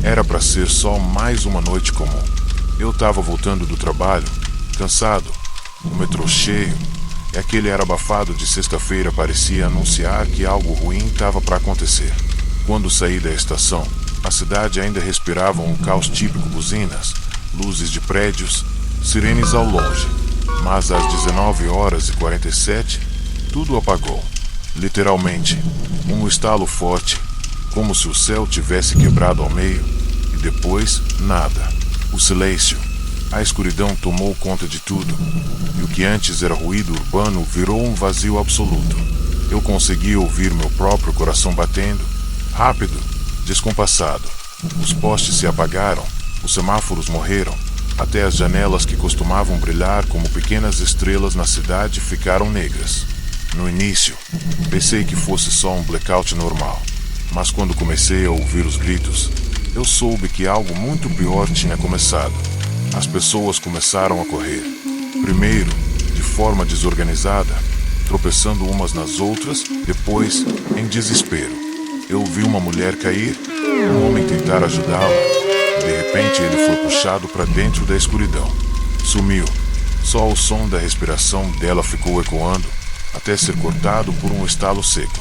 Era para ser só mais uma noite comum. Eu estava voltando do trabalho, cansado, o metrô cheio, e aquele ar abafado de sexta-feira parecia anunciar que algo ruim estava para acontecer. Quando saí da estação, a cidade ainda respirava um caos típico: buzinas, luzes de prédios, sirenes ao longe. Mas às 19h47, tudo apagou. Literalmente, um estalo forte, como se o céu tivesse quebrado ao meio, e depois nada. O silêncio, a escuridão tomou conta de tudo, e o que antes era ruído urbano virou um vazio absoluto. Eu conseguia ouvir meu próprio coração batendo, rápido, descompassado. Os postes se apagaram, os semáforos morreram, até as janelas que costumavam brilhar como pequenas estrelas na cidade ficaram negras. No início, pensei que fosse só um blackout normal, mas quando comecei a ouvir os gritos, eu soube que algo muito pior tinha começado. As pessoas começaram a correr. Primeiro, de forma desorganizada, tropeçando umas nas outras, depois, em desespero. Eu vi uma mulher cair, um homem tentar ajudá-la. De repente ele foi puxado para dentro da escuridão. Sumiu. Só o som da respiração dela ficou ecoando, até ser cortado por um estalo seco.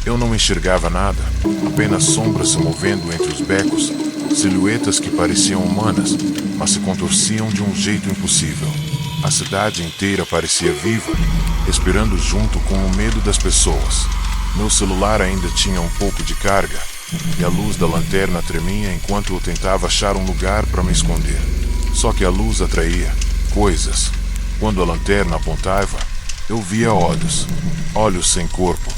Eu não enxergava nada, apenas sombras se movendo entre os becos, silhuetas que pareciam humanas, mas se contorciam de um jeito impossível. A cidade inteira parecia viva, respirando junto com o medo das pessoas. Meu celular ainda tinha um pouco de carga, e a luz da lanterna tremia enquanto eu tentava achar um lugar para me esconder. Só que a luz atraía coisas. Quando a lanterna apontava, eu via olhos sem corpo.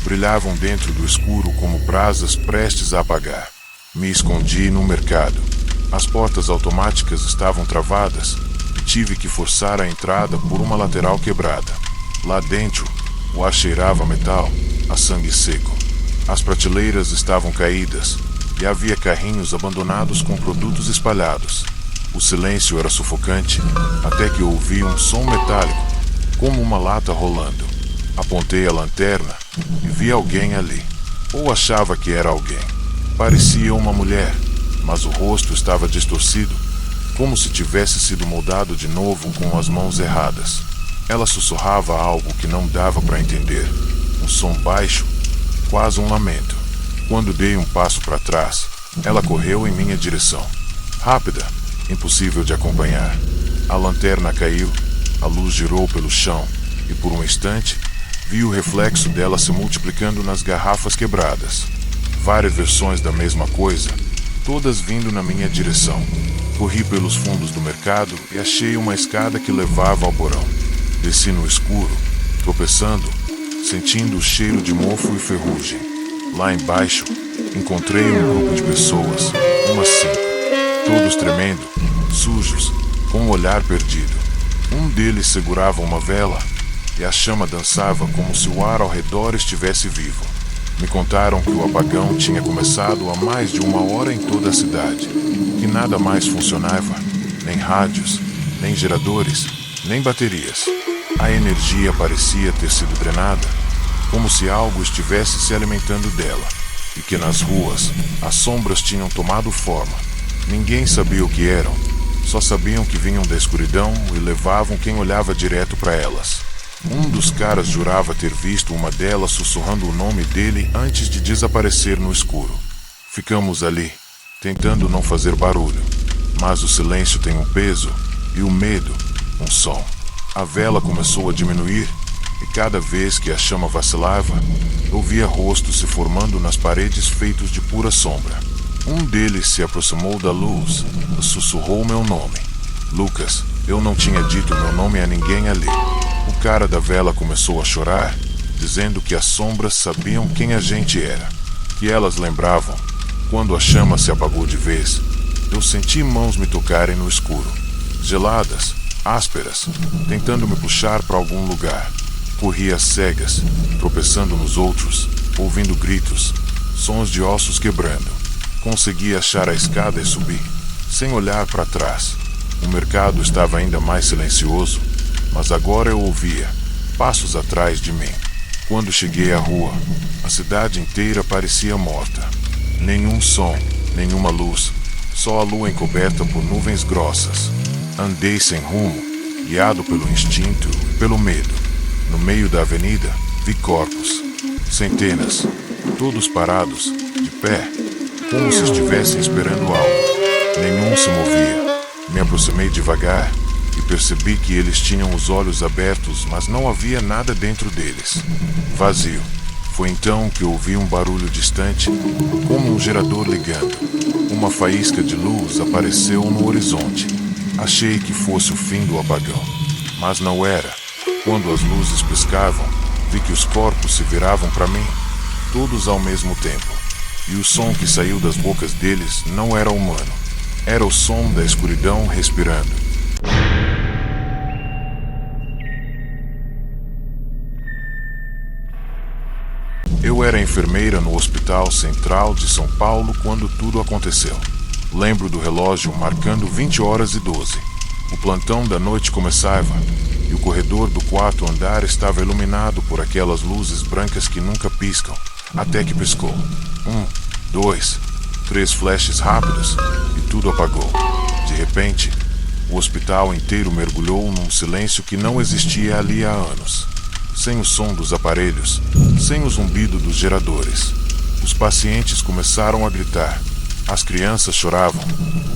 Brilhavam dentro do escuro como brasas prestes a apagar. Me escondi no mercado. As portas automáticas estavam travadas e tive que forçar a entrada por uma lateral quebrada. Lá dentro, o ar cheirava a metal, a sangue seco. As prateleiras estavam caídas e havia carrinhos abandonados com produtos espalhados. O silêncio era sufocante, até que ouvi um som metálico, como uma lata rolando. Apontei a lanterna e vi alguém ali. Ou achava que era alguém. Parecia uma mulher, mas o rosto estava distorcido, como se tivesse sido moldado de novo com as mãos erradas. Ela sussurrava algo que não dava para entender. Um som baixo, quase um lamento. Quando dei um passo para trás, ela correu em minha direção. Rápida, impossível de acompanhar. A lanterna caiu, a luz girou pelo chão e por um instante vi o reflexo dela se multiplicando nas garrafas quebradas. Várias versões da mesma coisa, todas vindo na minha direção. Corri pelos fundos do mercado e achei uma escada que levava ao porão. Desci no escuro, tropeçando, sentindo o cheiro de mofo e ferrugem. Lá embaixo, encontrei um grupo de pessoas, umas 5, todos tremendo, sujos, com um olhar perdido. Um deles segurava uma vela e a chama dançava como se o ar ao redor estivesse vivo. Me contaram que o apagão tinha começado há mais de 1 hora em toda a cidade, que nada mais funcionava, nem rádios, nem geradores, nem baterias. A energia parecia ter sido drenada, como se algo estivesse se alimentando dela, e que nas ruas as sombras tinham tomado forma. Ninguém sabia o que eram, só sabiam que vinham da escuridão e levavam quem olhava direto para elas. Um dos caras jurava ter visto uma delas sussurrando o nome dele antes de desaparecer no escuro. Ficamos ali, tentando não fazer barulho, mas o silêncio tem um peso e o medo, um som. A vela começou a diminuir e cada vez que a chama vacilava, eu via rostos se formando nas paredes feitos de pura sombra. Um deles se aproximou da luz e sussurrou meu nome. Lucas. Eu não tinha dito meu nome a ninguém ali. O cara da vela começou a chorar, dizendo que as sombras sabiam quem a gente era, que elas lembravam. Quando a chama se apagou de vez, eu senti mãos me tocarem no escuro, geladas, ásperas, tentando me puxar para algum lugar. Corri às cegas, tropeçando nos outros, ouvindo gritos, sons de ossos quebrando. Consegui achar a escada e subi, sem olhar para trás. O mercado estava ainda mais silencioso, mas agora eu ouvia passos atrás de mim. Quando cheguei à rua, a cidade inteira parecia morta. Nenhum som, nenhuma luz, só a lua encoberta por nuvens grossas. Andei sem rumo, guiado pelo instinto e pelo medo. No meio da avenida, vi corpos. Centenas, todos parados, de pé, como se estivessem esperando algo. Nenhum se movia. Me aproximei devagar e percebi que eles tinham os olhos abertos, mas não havia nada dentro deles. Vazio. Foi então que ouvi um barulho distante, como um gerador ligando. Uma faísca de luz apareceu no horizonte. Achei que fosse o fim do apagão, mas não era. Quando as luzes piscavam, vi que os corpos se viravam para mim, todos ao mesmo tempo. E o som que saiu das bocas deles não era humano. Era o som da escuridão respirando. Eu era enfermeira no Hospital Central de São Paulo quando tudo aconteceu. Lembro do relógio marcando 20h12. O plantão da noite começava e o corredor do quarto andar estava iluminado por aquelas luzes brancas que nunca piscam, até que piscou. 1, 2, 3 flashes rápidos e tudo apagou. De repente, o hospital inteiro mergulhou num silêncio que não existia ali há anos. Sem o som dos aparelhos, sem o zumbido dos geradores. Os pacientes começaram a gritar. As crianças choravam.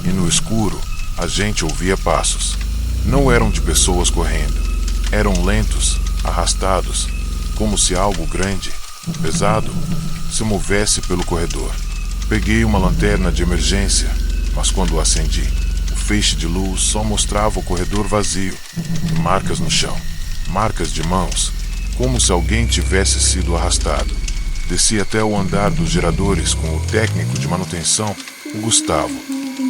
E no escuro, a gente ouvia passos. Não eram de pessoas correndo. Eram lentos, arrastados, como se algo grande, pesado, se movesse pelo corredor. Peguei uma lanterna de emergência, mas quando acendi, o feixe de luz só mostrava o corredor vazio e marcas no chão. Marcas de mãos, como se alguém tivesse sido arrastado. Desci até o andar dos geradores com o técnico de manutenção, o Gustavo.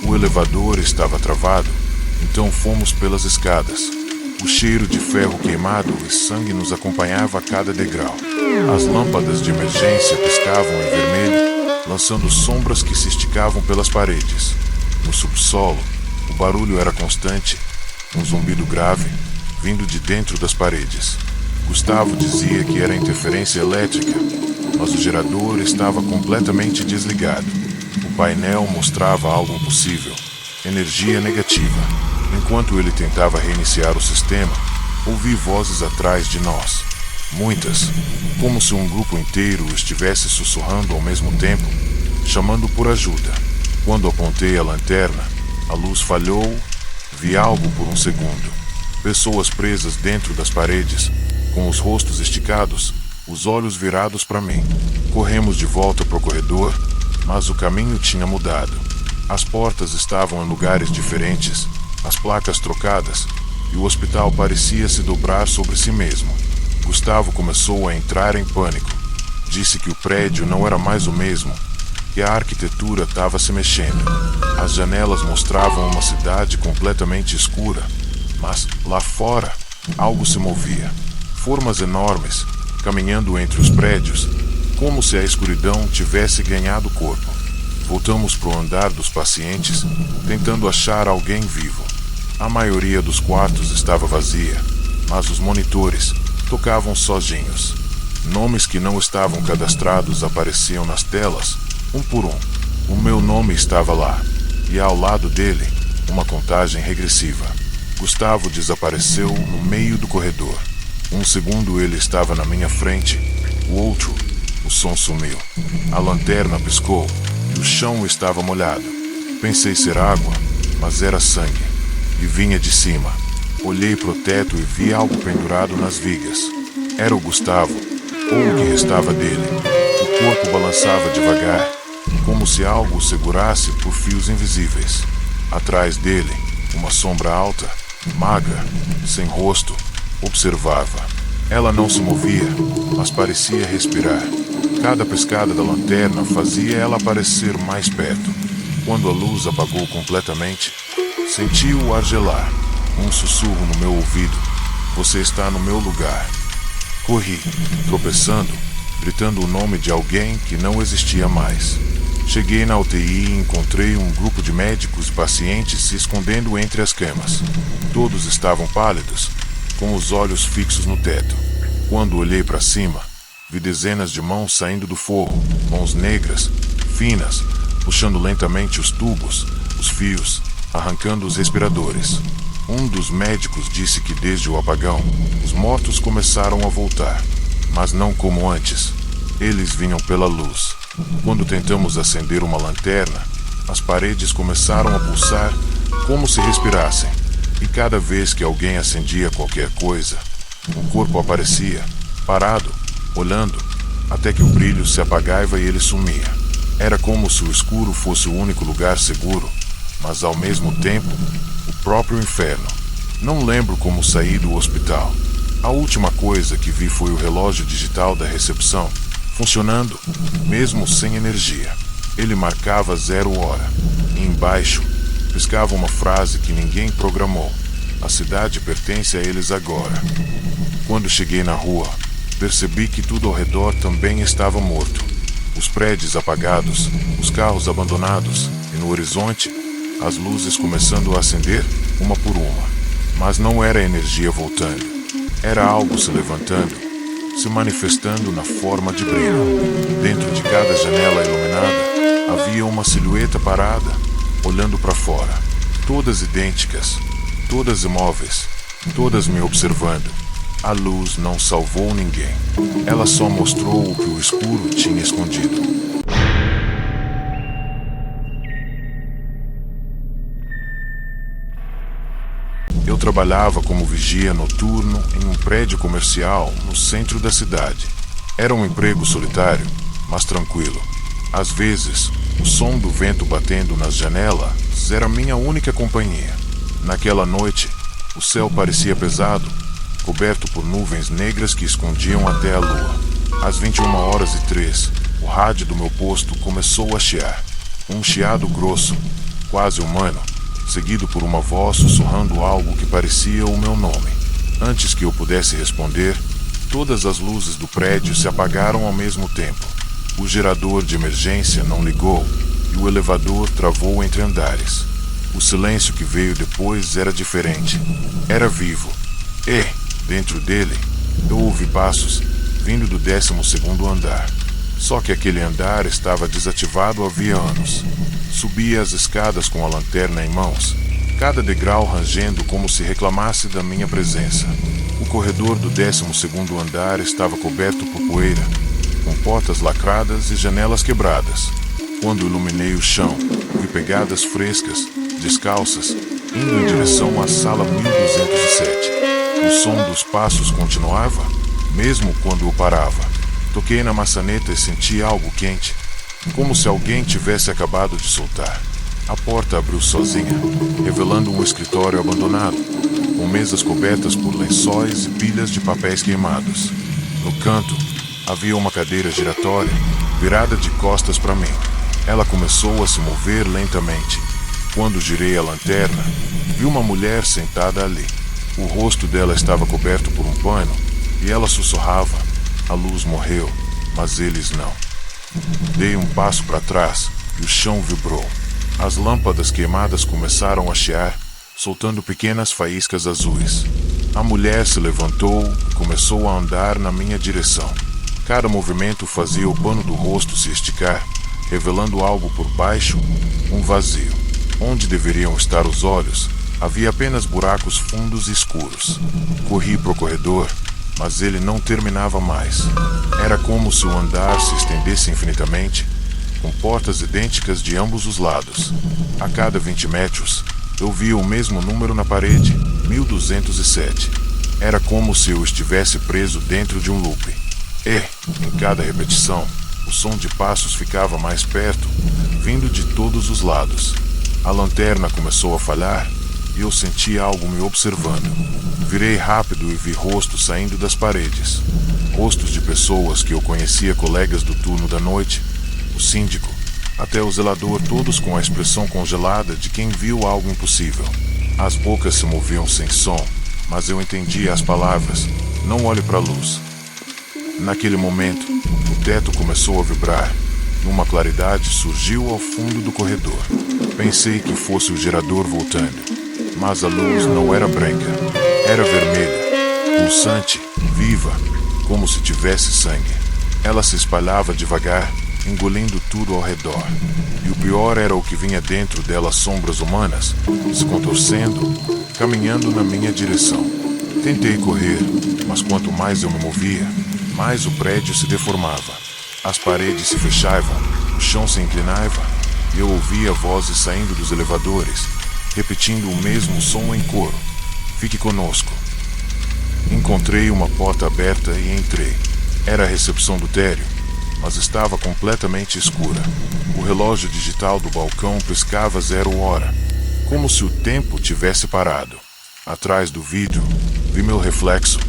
O elevador estava travado, então fomos pelas escadas. O cheiro de ferro queimado e sangue nos acompanhava a cada degrau. As lâmpadas de emergência piscavam em vermelho, lançando sombras que se esticavam pelas paredes. No subsolo, o barulho era constante, um zumbido grave, vindo de dentro das paredes. Gustavo dizia que era interferência elétrica, mas o gerador estava completamente desligado. O painel mostrava algo impossível, energia negativa. Enquanto ele tentava reiniciar o sistema, ouvi vozes atrás de nós. Muitas, como se um grupo inteiro estivesse sussurrando ao mesmo tempo, chamando por ajuda. Quando apontei a lanterna, a luz falhou, vi algo por um segundo. Pessoas presas dentro das paredes, com os rostos esticados, os olhos virados para mim. Corremos de volta para o corredor, mas o caminho tinha mudado. As portas estavam em lugares diferentes, as placas trocadas, e o hospital parecia se dobrar sobre si mesmo. Gustavo começou a entrar em pânico. Disse que o prédio não era mais o mesmo, que a arquitetura estava se mexendo. As janelas mostravam uma cidade completamente escura, mas lá fora algo se movia. Formas enormes, caminhando entre os prédios, como se a escuridão tivesse ganhado corpo. Voltamos para o andar dos pacientes, tentando achar alguém vivo. A maioria dos quartos estava vazia, mas os monitores tocavam sozinhos. Nomes que não estavam cadastrados apareciam nas telas, um por um. O meu nome estava lá, e ao lado dele, uma contagem regressiva. Gustavo desapareceu no meio do corredor. Um segundo ele estava na minha frente, o outro, o som sumiu. A lanterna piscou e o chão estava molhado. Pensei ser água, mas era sangue, e vinha de cima. Olhei pro teto e vi algo pendurado nas vigas. Era o Gustavo, ou o que restava dele. O corpo balançava devagar, como se algo o segurasse por fios invisíveis. Atrás dele, uma sombra alta, magra, sem rosto, observava. Ela não se movia, mas parecia respirar. Cada piscada da lanterna fazia ela aparecer mais perto. Quando a luz apagou completamente, senti o ar gelar. Um sussurro no meu ouvido. Você está no meu lugar. Corri, tropeçando, gritando o nome de alguém que não existia mais. Cheguei na UTI e encontrei um grupo de médicos e pacientes se escondendo entre as camas. Todos estavam pálidos, com os olhos fixos no teto. Quando olhei para cima, vi dezenas de mãos saindo do forro, mãos negras, finas, puxando lentamente os tubos, os fios, arrancando os respiradores. Um dos médicos disse que desde o apagão, os mortos começaram a voltar, mas não como antes. Eles vinham pela luz. Quando tentamos acender uma lanterna, as paredes começaram a pulsar como se respirassem. E cada vez que alguém acendia qualquer coisa, um corpo aparecia, parado, olhando, até que o brilho se apagava e ele sumia. Era como se o escuro fosse o único lugar seguro, mas ao mesmo tempo, o próprio inferno. Não lembro como saí do hospital. A última coisa que vi foi o relógio digital da recepção, funcionando, mesmo sem energia. Ele marcava 0 hora, e embaixo, piscava uma frase que ninguém programou. A cidade pertence a eles agora. Quando cheguei na rua, percebi que tudo ao redor também estava morto. Os prédios apagados, os carros abandonados, e no horizonte, as luzes começando a acender, uma por uma. Mas não era energia voltando. Era algo se levantando, se manifestando na forma de brilho. Dentro de cada janela iluminada, havia uma silhueta parada, olhando para fora. Todas idênticas, todas imóveis, todas me observando. A luz não salvou ninguém. Ela só mostrou o que o escuro tinha escondido. Eu trabalhava como vigia noturno em um prédio comercial no centro da cidade. Era um emprego solitário, mas tranquilo. Às vezes, o som do vento batendo nas janelas era minha única companhia. Naquela noite, o céu parecia pesado, coberto por nuvens negras que escondiam até a lua. Às 21h03, o rádio do meu posto começou a chiar. Um chiado grosso, quase humano, seguido por uma voz sussurrando algo que parecia o meu nome. Antes que eu pudesse responder, todas as luzes do prédio se apagaram ao mesmo tempo. O gerador de emergência não ligou e o elevador travou entre andares. O silêncio que veio depois era diferente. Era vivo. E, dentro dele, eu ouvi passos vindo do 12º andar. Só que aquele andar estava desativado havia anos. Subia as escadas com a lanterna em mãos, cada degrau rangendo como se reclamasse da minha presença. O corredor do 12º andar estava coberto por poeira, com portas lacradas e janelas quebradas. Quando iluminei o chão, vi pegadas frescas, descalças, indo em direção à sala 1207. O som dos passos continuava, mesmo quando eu parava. Toquei na maçaneta e senti algo quente, como se alguém tivesse acabado de soltar. A porta abriu sozinha, revelando um escritório abandonado, com mesas cobertas por lençóis e pilhas de papéis queimados. No canto, havia uma cadeira giratória, virada de costas para mim. Ela começou a se mover lentamente. Quando girei a lanterna, vi uma mulher sentada ali. O rosto dela estava coberto por um pano, e ela sussurrava. A luz morreu, mas eles não. Dei um passo para trás e o chão vibrou. As lâmpadas queimadas começaram a chiar, soltando pequenas faíscas azuis. A mulher se levantou e começou a andar na minha direção. Cada movimento fazia o pano do rosto se esticar, revelando algo por baixo, um vazio. Onde deveriam estar os olhos, havia apenas buracos fundos e escuros. Corri pro corredor, mas ele não terminava mais. Era como se o andar se estendesse infinitamente, com portas idênticas de ambos os lados. A cada 20 metros, eu via o mesmo número na parede, 1207. Era como se eu estivesse preso dentro de um loop. E, em cada repetição, o som de passos ficava mais perto, vindo de todos os lados. A lanterna começou a falhar e eu senti algo me observando. Virei rápido e vi rostos saindo das paredes. Rostos de pessoas que eu conhecia, colegas do turno da noite, o síndico, até o zelador, todos com a expressão congelada de quem viu algo impossível. As bocas se moviam sem som, mas eu entendia as palavras: não olhe para a luz. Naquele momento, o teto começou a vibrar, Numa claridade surgiu ao fundo do corredor. Pensei que fosse o gerador voltando, mas a luz não era branca, era vermelha, pulsante, viva, como se tivesse sangue. Ela se espalhava devagar, engolindo tudo ao redor. E o pior era o que vinha dentro dela, sombras humanas, se contorcendo, caminhando na minha direção. Tentei correr, mas quanto mais eu me movia, mais o prédio se deformava. As paredes se fechavam, o chão se inclinava, e eu ouvia vozes saindo dos elevadores, repetindo o mesmo som em coro. Fique conosco. Encontrei uma porta aberta e entrei. Era a recepção do térreo, mas estava completamente escura. O relógio digital do balcão piscava 0 hora, como se o tempo tivesse parado. Atrás do vidro, vi meu reflexo,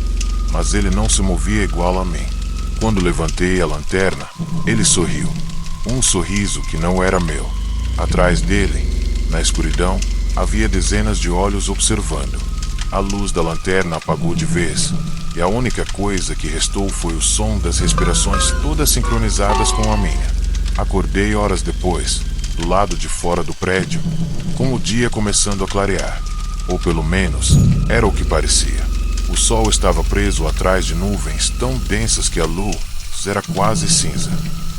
mas ele não se movia igual a mim. Quando levantei a lanterna, ele sorriu. Um sorriso que não era meu. Atrás dele, na escuridão, havia dezenas de olhos observando. A luz da lanterna apagou de vez, e a única coisa que restou foi o som das respirações todas sincronizadas com a minha. Acordei horas depois, do lado de fora do prédio, com o dia começando a clarear. Ou pelo menos, era o que parecia. O sol estava preso atrás de nuvens tão densas que a luz era quase cinza.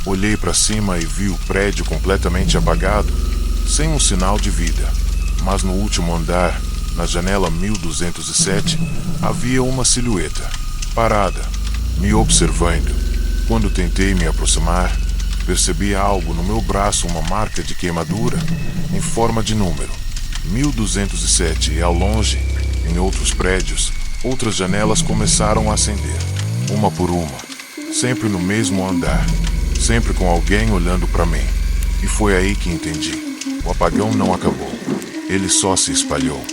Olhei para cima e vi o prédio completamente apagado, sem um sinal de vida. Mas no último andar, na janela 1207, havia uma silhueta, parada, me observando. Quando tentei me aproximar, percebi algo no meu braço, uma marca de queimadura em forma de número. 1207, e ao longe, em outros prédios, outras janelas começaram a acender, uma por uma, sempre no mesmo andar, sempre com alguém olhando para mim. E foi aí que entendi. O apagão não acabou. Ele só se espalhou.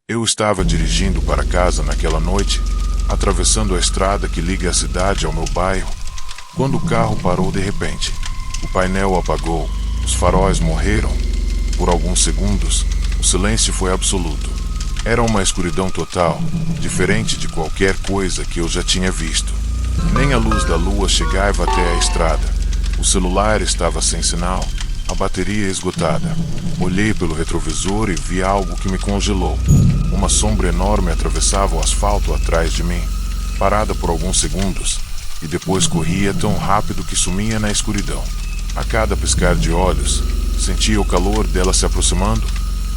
Eu estava dirigindo para casa naquela noite, atravessando a estrada que liga a cidade ao meu bairro, quando o carro parou de repente. O painel apagou, os faróis morreram. Por alguns segundos, o silêncio foi absoluto. Era uma escuridão total, diferente de qualquer coisa que eu já tinha visto. Nem a luz da lua chegava até a estrada. O celular estava sem sinal, a bateria esgotada. Olhei pelo retrovisor e vi algo que me congelou. Uma sombra enorme atravessava o asfalto atrás de mim, parada por alguns segundos, e depois corria tão rápido que sumia na escuridão. A cada piscar de olhos, sentia o calor dela se aproximando,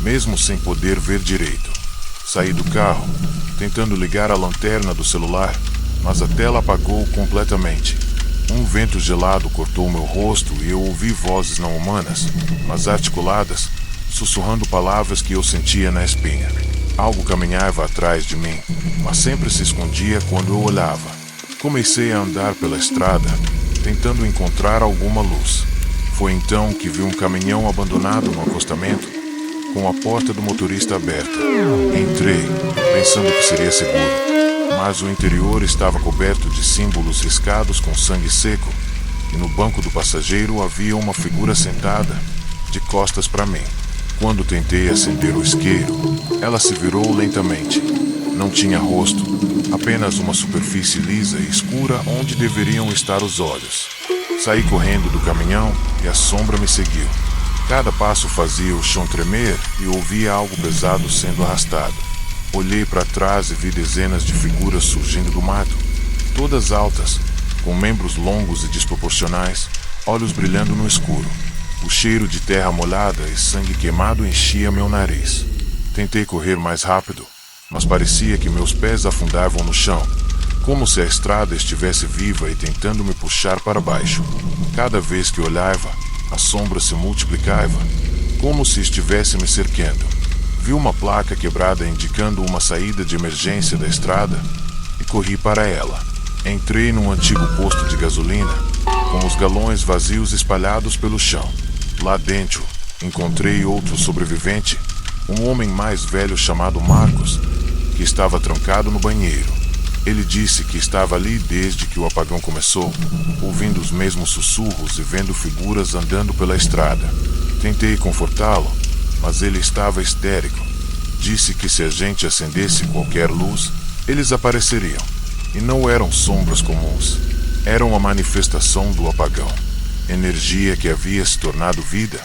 mesmo sem poder ver direito. Saí do carro, tentando ligar a lanterna do celular, mas a tela apagou completamente. Um vento gelado cortou meu rosto e eu ouvi vozes não humanas, mas articuladas, sussurrando palavras que eu sentia na espinha. Algo caminhava atrás de mim, mas sempre se escondia quando eu olhava. Comecei a andar pela estrada, tentando encontrar alguma luz. Foi então que vi um caminhão abandonado no acostamento, com a porta do motorista aberta. Entrei, pensando que seria seguro, mas o interior estava coberto de símbolos riscados com sangue seco, e no banco do passageiro havia uma figura sentada, de costas para mim. Quando tentei acender o isqueiro, ela se virou lentamente. Não tinha rosto, apenas uma superfície lisa e escura onde deveriam estar os olhos. Saí correndo do caminhão e a sombra me seguiu. Cada passo fazia o chão tremer e ouvia algo pesado sendo arrastado. Olhei para trás e vi dezenas de figuras surgindo do mato, todas altas, com membros longos e desproporcionais, olhos brilhando no escuro. O cheiro de terra molhada e sangue queimado enchia meu nariz. Tentei correr mais rápido, mas parecia que meus pés afundavam no chão, como se a estrada estivesse viva e tentando me puxar para baixo. Cada vez que olhava, a sombra se multiplicava, como se estivesse me cercando. Vi uma placa quebrada indicando uma saída de emergência da estrada e corri para ela. Entrei num antigo posto de gasolina, com os galões vazios espalhados pelo chão. Lá dentro, encontrei outro sobrevivente, um homem mais velho chamado Marcos, que estava trancado no banheiro. Ele disse que estava ali desde que o apagão começou, ouvindo os mesmos sussurros e vendo figuras andando pela estrada. Tentei confortá-lo, mas ele estava histérico. Disse que se a gente acendesse qualquer luz, eles apareceriam. E não eram sombras comuns. Eram a manifestação do apagão. Energia que havia se tornado vida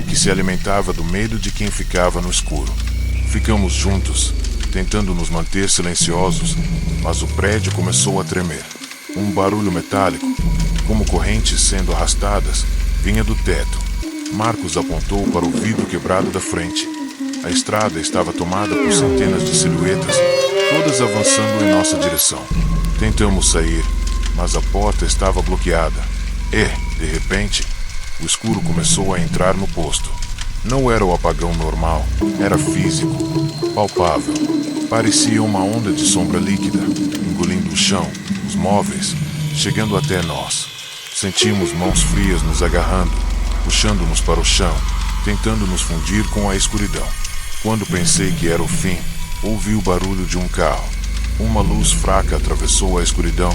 e que se alimentava do medo de quem ficava no escuro. Ficamos juntos, tentando nos manter silenciosos, mas o prédio começou a tremer. Um barulho metálico, como correntes sendo arrastadas, vinha do teto. Marcos apontou para o vidro quebrado da frente. A estrada estava tomada por centenas de silhuetas, todas avançando em nossa direção. Tentamos sair, mas a porta estava bloqueada. E, de repente, o escuro começou a entrar no posto. Não era o apagão normal, era físico, palpável. Parecia uma onda de sombra líquida, engolindo o chão, os móveis, chegando até nós. Sentimos mãos frias nos agarrando, puxando-nos para o chão, tentando nos fundir com a escuridão. Quando pensei que era o fim, ouvi o barulho de um carro. Uma luz fraca atravessou a escuridão,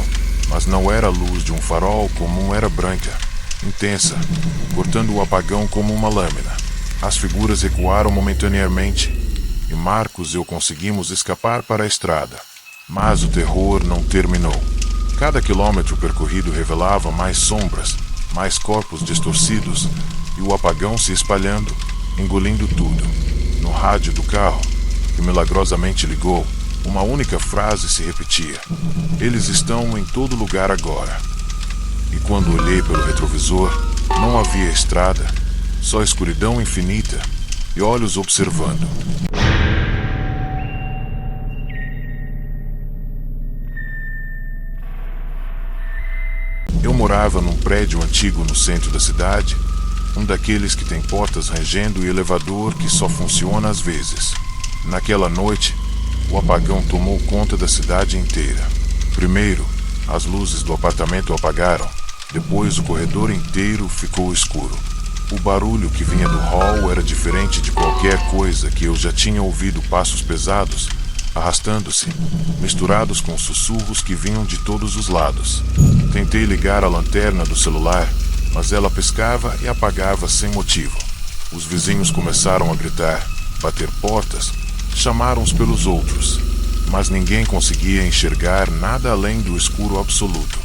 mas não era a luz de um farol comum, era branca, intensa, cortando o apagão como uma lâmina. As figuras recuaram momentaneamente, e Marcos e eu conseguimos escapar para a estrada. Mas o terror não terminou. Cada quilômetro percorrido revelava mais sombras, mais corpos distorcidos, e o apagão se espalhando, engolindo tudo. No rádio do carro, que milagrosamente ligou, uma única frase se repetia: eles estão em todo lugar agora. E quando olhei pelo retrovisor, não havia estrada, só escuridão infinita e olhos observando. Eu morava num prédio antigo no centro da cidade, um daqueles que tem portas rangendo e elevador que só funciona às vezes. Naquela noite, o apagão tomou conta da cidade inteira. Primeiro, as luzes do apartamento apagaram. Depois, o corredor inteiro ficou escuro. O barulho que vinha do hall era diferente de qualquer coisa que eu já tinha ouvido, passos pesados, arrastando-se, misturados com sussurros que vinham de todos os lados. Tentei ligar a lanterna do celular, mas ela piscava e apagava sem motivo. Os vizinhos começaram a gritar, bater portas, chamar uns pelos outros, mas ninguém conseguia enxergar nada além do escuro absoluto.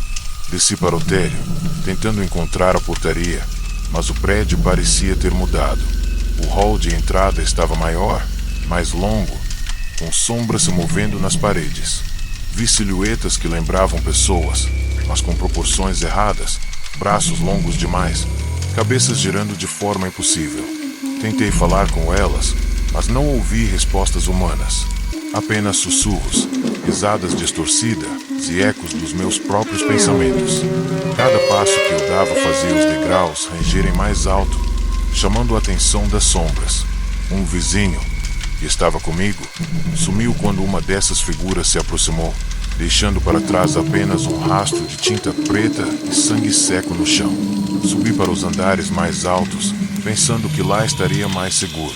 Desci para o térreo, tentando encontrar a portaria, mas o prédio parecia ter mudado. O hall de entrada estava maior, mais longo, com sombras se movendo nas paredes. Vi silhuetas que lembravam pessoas, mas com proporções erradas, braços longos demais, cabeças girando de forma impossível. Tentei falar com elas, mas não ouvi respostas humanas. Apenas sussurros, risadas distorcidas e ecos dos meus próprios pensamentos. Cada passo que eu dava fazia os degraus rangerem mais alto, chamando a atenção das sombras. Um vizinho, que estava comigo, sumiu quando uma dessas figuras se aproximou, deixando para trás apenas um rastro de tinta preta e sangue seco no chão. Subi para os andares mais altos, pensando que lá estaria mais seguro.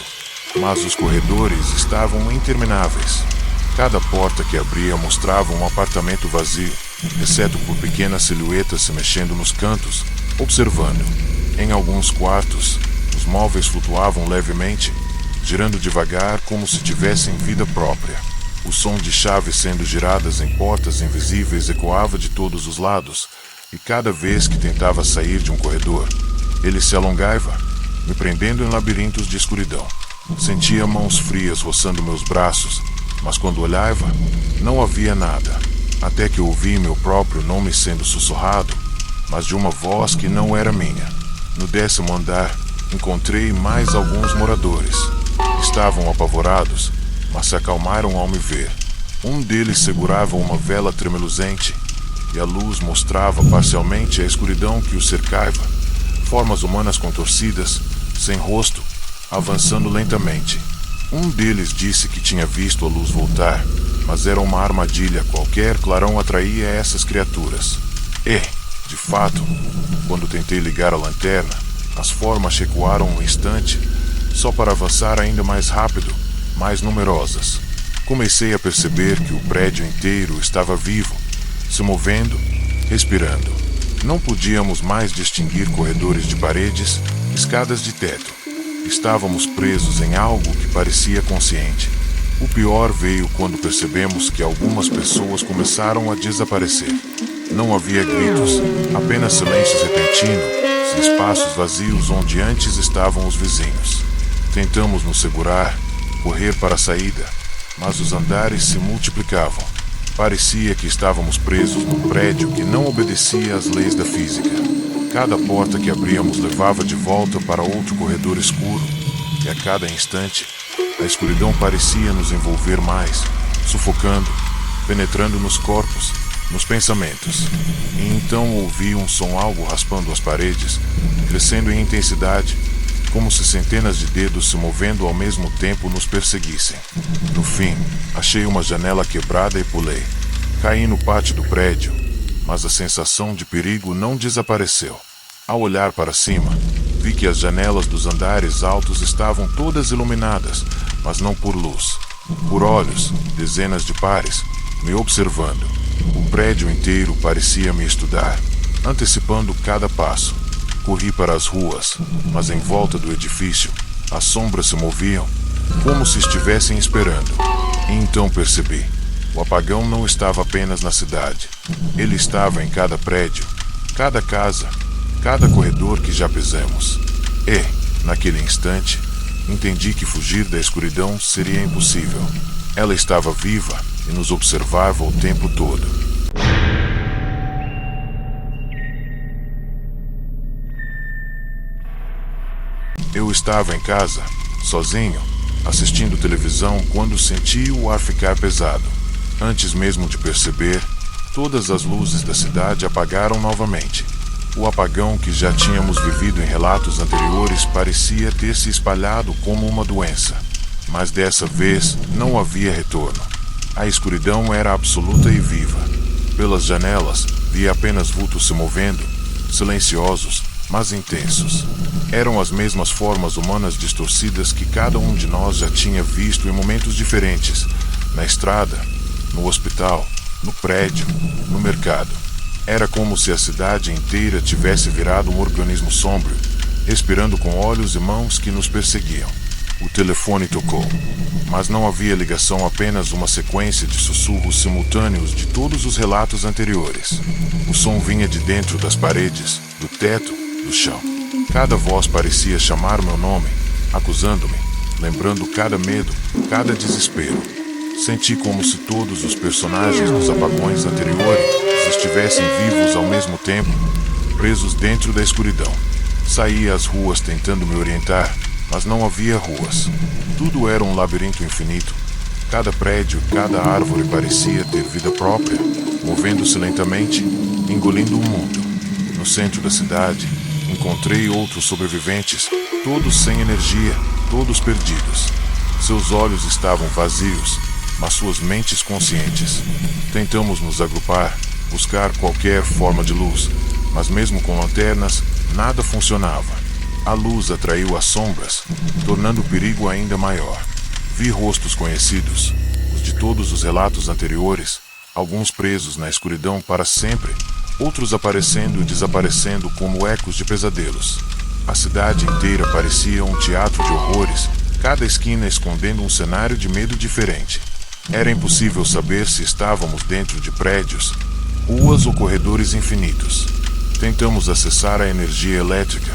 Mas os corredores estavam intermináveis. Cada porta que abria mostrava um apartamento vazio, exceto por pequenas silhuetas se mexendo nos cantos, observando. Em alguns quartos, os móveis flutuavam levemente, girando devagar como se tivessem vida própria. O som de chaves sendo giradas em portas invisíveis ecoava de todos os lados, e cada vez que tentava sair de um corredor, ele se alongava, me prendendo em labirintos de escuridão. Sentia mãos frias roçando meus braços, mas quando olhava, não havia nada, até que ouvi meu próprio nome sendo sussurrado, mas de uma voz que não era minha. No 10º andar, encontrei mais alguns moradores. Estavam apavorados, mas se acalmaram ao me ver. Um deles segurava uma vela tremeluzente, e a luz mostrava parcialmente a escuridão que os cercava, formas humanas contorcidas, sem rosto, avançando lentamente. Um deles disse que tinha visto a luz voltar, mas era uma armadilha, qualquer clarão atraía essas criaturas. E, de fato, quando tentei ligar a lanterna, as formas recuaram um instante, só para avançar ainda mais rápido, mais numerosas. Comecei a perceber que o prédio inteiro estava vivo, se movendo, respirando. Não podíamos mais distinguir corredores de paredes, escadas de teto. Estávamos presos em algo que parecia consciente. O pior veio quando percebemos que algumas pessoas começaram a desaparecer. Não havia gritos, apenas silêncios repentinos e espaços vazios onde antes estavam os vizinhos. Tentamos nos segurar, correr para a saída, mas os andares se multiplicavam. Parecia que estávamos presos num prédio que não obedecia às leis da física. Cada porta que abríamos levava de volta para outro corredor escuro, e a cada instante, a escuridão parecia nos envolver mais, sufocando, penetrando nos corpos, nos pensamentos. E então ouvi um som algo raspando as paredes, crescendo em intensidade, como se centenas de dedos se movendo ao mesmo tempo nos perseguissem. No fim, achei uma janela quebrada e pulei. Caí no pátio do prédio, mas a sensação de perigo não desapareceu. Ao olhar para cima, vi que as janelas dos andares altos estavam todas iluminadas, mas não por luz, por olhos, dezenas de pares, me observando. O prédio inteiro parecia me estudar, antecipando cada passo. Corri para as ruas, mas em volta do edifício, as sombras se moviam, como se estivessem esperando. E então percebi, o apagão não estava apenas na cidade. Ele estava em cada prédio, cada casa, cada corredor que já pisamos. E, naquele instante, entendi que fugir da escuridão seria impossível. Ela estava viva e nos observava o tempo todo. Eu estava em casa, sozinho, assistindo televisão quando senti o ar ficar pesado. Antes mesmo de perceber, todas as luzes da cidade apagaram novamente. O apagão que já tínhamos vivido em relatos anteriores parecia ter se espalhado como uma doença. Mas dessa vez não havia retorno. A escuridão era absoluta e viva. Pelas janelas, via apenas vultos se movendo, silenciosos, mas intensos. Eram as mesmas formas humanas distorcidas que cada um de nós já tinha visto em momentos diferentes, na estrada, no hospital, no prédio, no mercado. Era como se a cidade inteira tivesse virado um organismo sombrio, respirando com olhos e mãos que nos perseguiam. O telefone tocou, mas não havia ligação, apenas uma sequência de sussurros simultâneos de todos os relatos anteriores. O som vinha de dentro das paredes, do teto, do chão. Cada voz parecia chamar meu nome, acusando-me, lembrando cada medo, cada desespero. Senti como se todos os personagens dos apagões anteriores estivessem vivos ao mesmo tempo, presos dentro da escuridão. Saí às ruas tentando me orientar, mas não havia ruas. Tudo era um labirinto infinito. Cada prédio, cada árvore parecia ter vida própria, movendo-se lentamente, engolindo o mundo. No centro da cidade, encontrei outros sobreviventes, todos sem energia, todos perdidos. Seus olhos estavam vazios, mas suas mentes conscientes. Tentamos nos agrupar, buscar qualquer forma de luz, mas mesmo com lanternas, nada funcionava. A luz atraiu as sombras, tornando o perigo ainda maior. Vi rostos conhecidos, os de todos os relatos anteriores, alguns presos na escuridão para sempre, outros aparecendo e desaparecendo como ecos de pesadelos. A cidade inteira parecia um teatro de horrores, cada esquina escondendo um cenário de medo diferente. Era impossível saber se estávamos dentro de prédios, ruas ou corredores infinitos. Tentamos acessar a energia elétrica,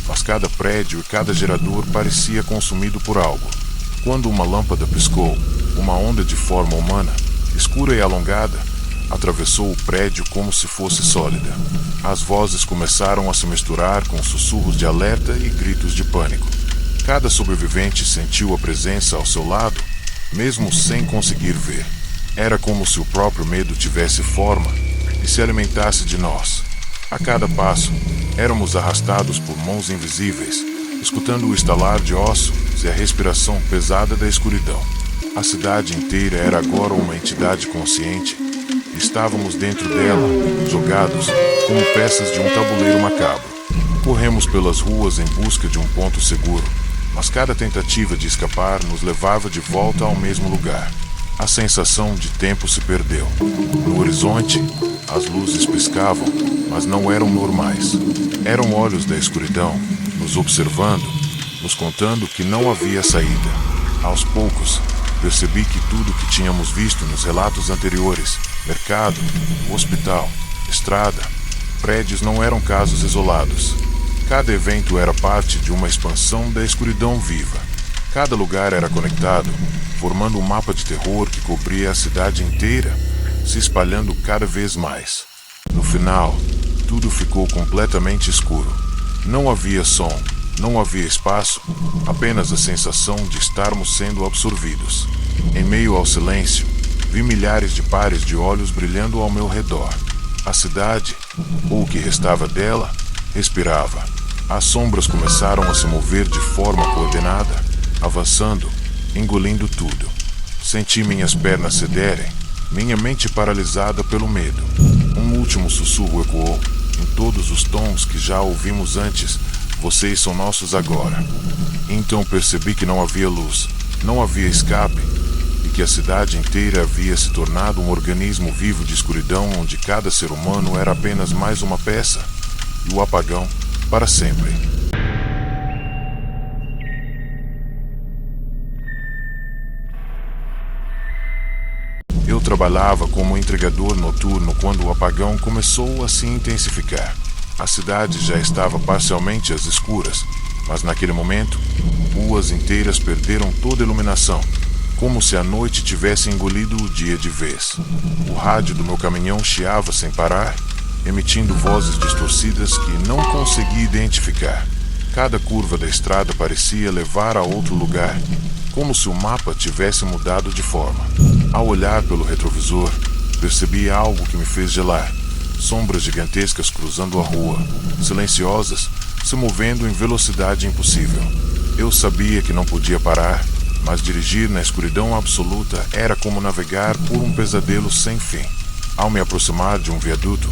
mas cada prédio e cada gerador parecia consumido por algo. Quando uma lâmpada piscou, uma onda de forma humana, escura e alongada, atravessou o prédio como se fosse sólida. As vozes começaram a se misturar com sussurros de alerta e gritos de pânico. Cada sobrevivente sentiu a presença ao seu lado, mesmo sem conseguir ver. Era como se o próprio medo tivesse forma e se alimentasse de nós. A cada passo, éramos arrastados por mãos invisíveis, escutando o estalar de ossos e a respiração pesada da escuridão. A cidade inteira era agora uma entidade consciente. Estávamos dentro dela, jogados, como peças de um tabuleiro macabro. Corremos pelas ruas em busca de um ponto seguro, mas cada tentativa de escapar nos levava de volta ao mesmo lugar. A sensação de tempo se perdeu. No horizonte, as luzes piscavam, mas não eram normais. Eram olhos da escuridão, nos observando, nos contando que não havia saída. Aos poucos, Percebi que tudo que tínhamos visto nos relatos anteriores, mercado, hospital, estrada, prédios, não eram casos isolados. Cada evento era parte de uma expansão da escuridão viva. Cada lugar era conectado, formando um mapa de terror que cobria a cidade inteira, se espalhando cada vez mais. No final, tudo ficou completamente escuro. Não havia som, não havia espaço, apenas a sensação de estarmos sendo absorvidos. Em meio ao silêncio, vi milhares de pares de olhos brilhando ao meu redor. A cidade, ou o que restava dela, respirava. As sombras começaram a se mover de forma coordenada, avançando, engolindo tudo. Senti minhas pernas cederem, minha mente paralisada pelo medo. Um último sussurro ecoou, em todos os tons que já ouvimos antes: vocês são nossos agora. Então percebi que não havia luz, não havia escape, e que a cidade inteira havia se tornado um organismo vivo de escuridão onde cada ser humano era apenas mais uma peça, e o apagão para sempre. Eu trabalhava como entregador noturno quando o apagão começou a se intensificar. A cidade já estava parcialmente às escuras, mas naquele momento, ruas inteiras perderam toda a iluminação, como se a noite tivesse engolido o dia de vez. O rádio do meu caminhão chiava sem parar, emitindo vozes distorcidas que não consegui identificar. Cada curva da estrada parecia levar a outro lugar, como se o mapa tivesse mudado de forma. Ao olhar pelo retrovisor, percebi algo que me fez gelar. Sombras gigantescas cruzando a rua, silenciosas, se movendo em velocidade impossível. Eu sabia que não podia parar, mas dirigir na escuridão absoluta era como navegar por um pesadelo sem fim. Ao me aproximar de um viaduto,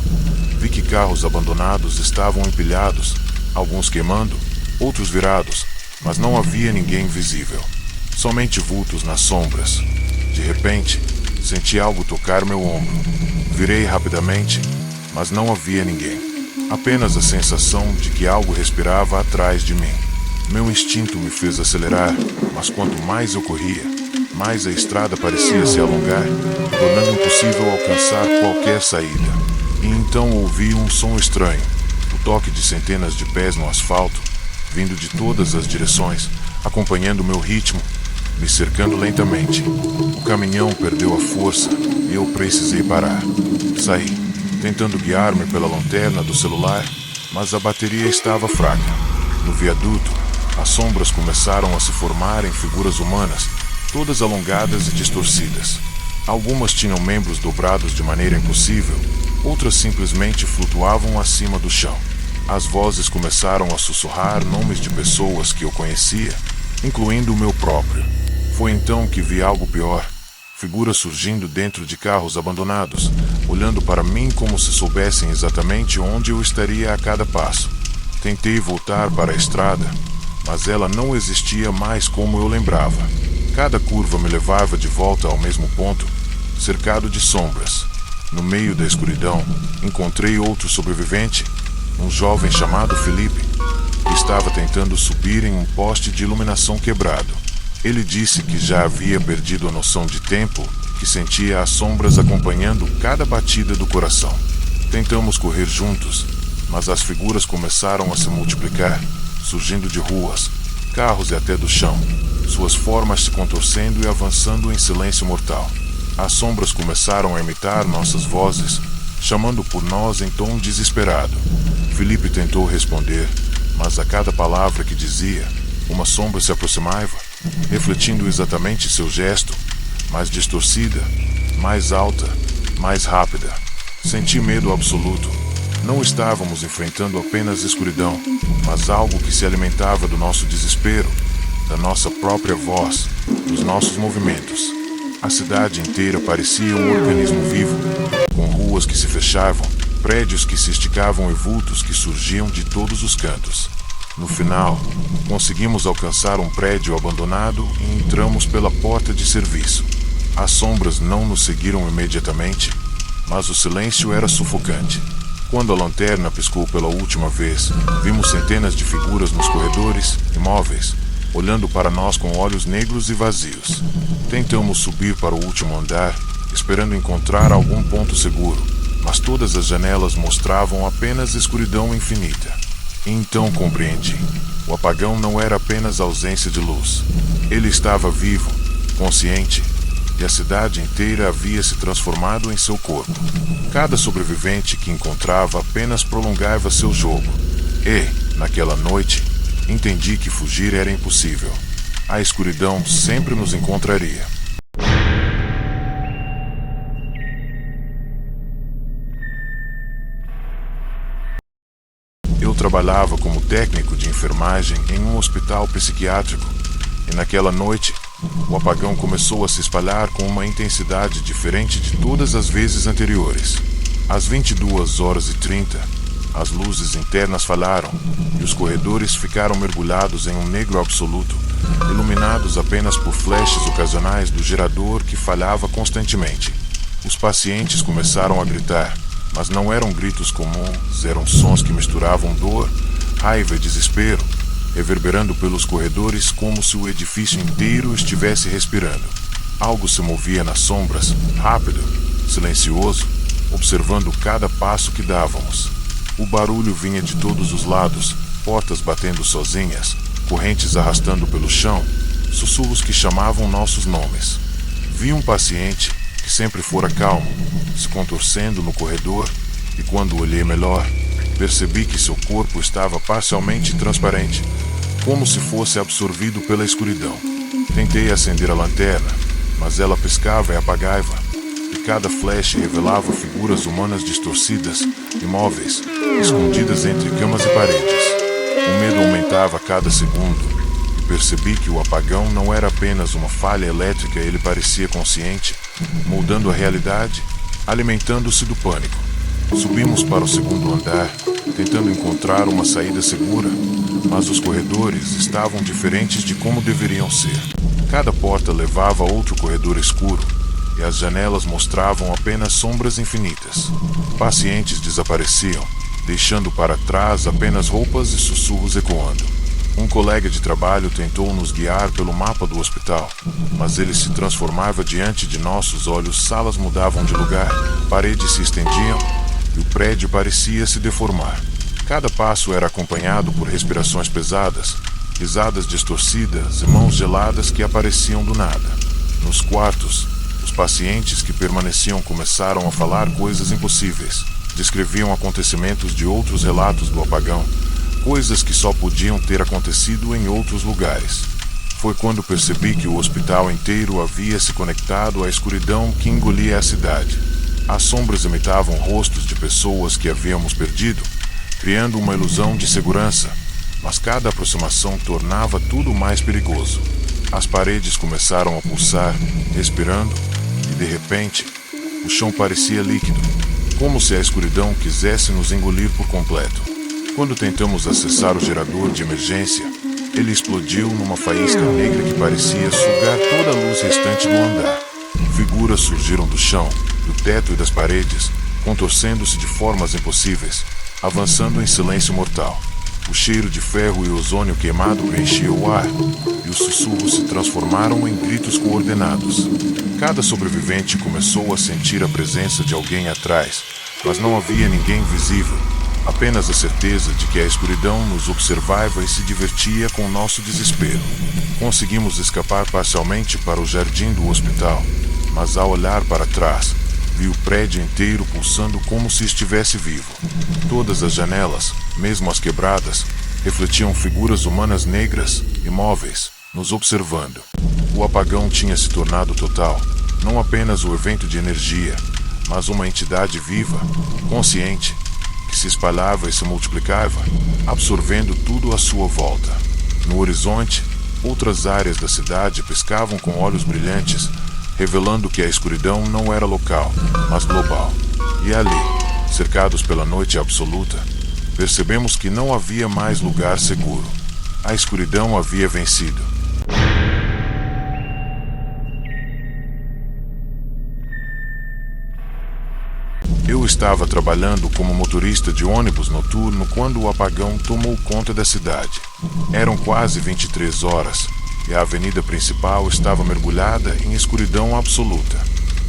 vi que carros abandonados estavam empilhados, alguns queimando, outros virados, mas não havia ninguém visível. Somente vultos nas sombras. De repente, senti algo tocar meu ombro. Virei rapidamente, mas não havia ninguém. Apenas a sensação de que algo respirava atrás de mim. Meu instinto me fez acelerar, mas quanto mais eu corria, mais a estrada parecia se alongar, tornando impossível alcançar qualquer saída. E então ouvi um som estranho, o toque de centenas de pés no asfalto, vindo de todas as direções, acompanhando meu ritmo, me cercando lentamente. O caminhão perdeu a força e eu precisei parar. Saí, tentando guiar-me pela lanterna do celular, mas a bateria estava fraca. No viaduto, as sombras começaram a se formar em figuras humanas, todas alongadas e distorcidas. Algumas tinham membros dobrados de maneira impossível, outras simplesmente flutuavam acima do chão. As vozes começaram a sussurrar nomes de pessoas que eu conhecia, incluindo o meu próprio. Foi então que vi algo pior. Figuras surgindo dentro de carros abandonados, olhando para mim como se soubessem exatamente onde eu estaria a cada passo. Tentei voltar para a estrada, mas ela não existia mais como eu lembrava. Cada curva me levava de volta ao mesmo ponto, cercado de sombras. No meio da escuridão, encontrei outro sobrevivente, um jovem chamado Felipe, que estava tentando subir em um poste de iluminação quebrado. Ele disse que já havia perdido a noção de tempo, que sentia as sombras acompanhando cada batida do coração. Tentamos correr juntos, mas as figuras começaram a se multiplicar, surgindo de ruas, carros e até do chão, suas formas se contorcendo e avançando em silêncio mortal. As sombras começaram a imitar nossas vozes, chamando por nós em tom desesperado. Felipe tentou responder, mas a cada palavra que dizia, uma sombra se aproximava, refletindo exatamente seu gesto, mais distorcida, mais alta, mais rápida. Senti medo absoluto. Não estávamos enfrentando apenas escuridão, mas algo que se alimentava do nosso desespero, da nossa própria voz, dos nossos movimentos. A cidade inteira parecia um organismo vivo, com ruas que se fechavam, prédios que se esticavam e vultos que surgiam de todos os cantos. No final, conseguimos alcançar um prédio abandonado e entramos pela porta de serviço. As sombras não nos seguiram imediatamente, mas o silêncio era sufocante. Quando a lanterna piscou pela última vez, vimos centenas de figuras nos corredores, imóveis, olhando para nós com olhos negros e vazios. Tentamos subir para o último andar, esperando encontrar algum ponto seguro, mas todas as janelas mostravam apenas escuridão infinita. E então compreendi. O apagão não era apenas ausência de luz. Ele estava vivo, consciente, e a cidade inteira havia se transformado em seu corpo. Cada sobrevivente que encontrava apenas prolongava seu jogo. E, naquela noite, entendi que fugir era impossível. A escuridão sempre nos encontraria. Eu trabalhava como técnico de enfermagem em um hospital psiquiátrico, e naquela noite, o apagão começou a se espalhar com uma intensidade diferente de todas as vezes anteriores. Às 22h30, as luzes internas falharam e os corredores ficaram mergulhados em um negro absoluto, iluminados apenas por flashes ocasionais do gerador que falhava constantemente. Os pacientes começaram a gritar, mas não eram gritos comuns, eram sons que misturavam dor, raiva e desespero, reverberando pelos corredores como se o edifício inteiro estivesse respirando. Algo se movia nas sombras, rápido, silencioso, observando cada passo que dávamos. O barulho vinha de todos os lados, portas batendo sozinhas, correntes arrastando pelo chão, sussurros que chamavam nossos nomes. Vi um paciente, que sempre fora calmo, se contorcendo no corredor, e quando olhei melhor, percebi que seu corpo estava parcialmente transparente, como se fosse absorvido pela escuridão. Tentei acender a lanterna, mas ela piscava e apagava, e cada flash revelava figuras humanas distorcidas, imóveis, escondidas entre camas e paredes. O medo aumentava a cada segundo, e percebi que o apagão não era apenas uma falha elétrica, ele parecia consciente, moldando a realidade, alimentando-se do pânico. Subimos para o segundo andar, tentando encontrar uma saída segura, mas os corredores estavam diferentes de como deveriam ser. Cada porta levava a outro corredor escuro, e as janelas mostravam apenas sombras infinitas. Pacientes desapareciam, deixando para trás apenas roupas e sussurros ecoando. Um colega de trabalho tentou nos guiar pelo mapa do hospital, mas ele se transformava diante de nossos olhos. Salas mudavam de lugar, paredes se estendiam e o prédio parecia se deformar. Cada passo era acompanhado por respirações pesadas, risadas distorcidas e mãos geladas que apareciam do nada. Nos quartos, os pacientes que permaneciam começaram a falar coisas impossíveis. Descreviam acontecimentos de outros relatos do apagão, coisas que só podiam ter acontecido em outros lugares. Foi quando percebi que o hospital inteiro havia se conectado à escuridão que engolia a cidade. As sombras imitavam rostos de pessoas que havíamos perdido, criando uma ilusão de segurança, mas cada aproximação tornava tudo mais perigoso. As paredes começaram a pulsar, respirando, e de repente, o chão parecia líquido, como se a escuridão quisesse nos engolir por completo. Quando tentamos acessar o gerador de emergência, ele explodiu numa faísca negra que parecia sugar toda a luz restante do andar. Figuras surgiram do chão, do teto e das paredes, contorcendo-se de formas impossíveis, avançando em silêncio mortal. O cheiro de ferro e ozônio queimado preenchia o ar, e os sussurros se transformaram em gritos coordenados. Cada sobrevivente começou a sentir a presença de alguém atrás, mas não havia ninguém visível, apenas a certeza de que a escuridão nos observava e se divertia com nosso desespero. Conseguimos escapar parcialmente para o jardim do hospital, mas ao olhar para trás, vi o prédio inteiro pulsando como se estivesse vivo. Todas as janelas, mesmo as quebradas, refletiam figuras humanas negras, imóveis, nos observando. O apagão tinha se tornado total, não apenas o evento de energia, mas uma entidade viva, consciente, que se espalhava e se multiplicava, absorvendo tudo à sua volta. No horizonte, outras áreas da cidade piscavam com olhos brilhantes, revelando que a escuridão não era local, mas global. E ali, cercados pela noite absoluta, percebemos que não havia mais lugar seguro. A escuridão havia vencido. Eu estava trabalhando como motorista de ônibus noturno quando o apagão tomou conta da cidade. Eram quase 23 horas e a avenida principal estava mergulhada em escuridão absoluta.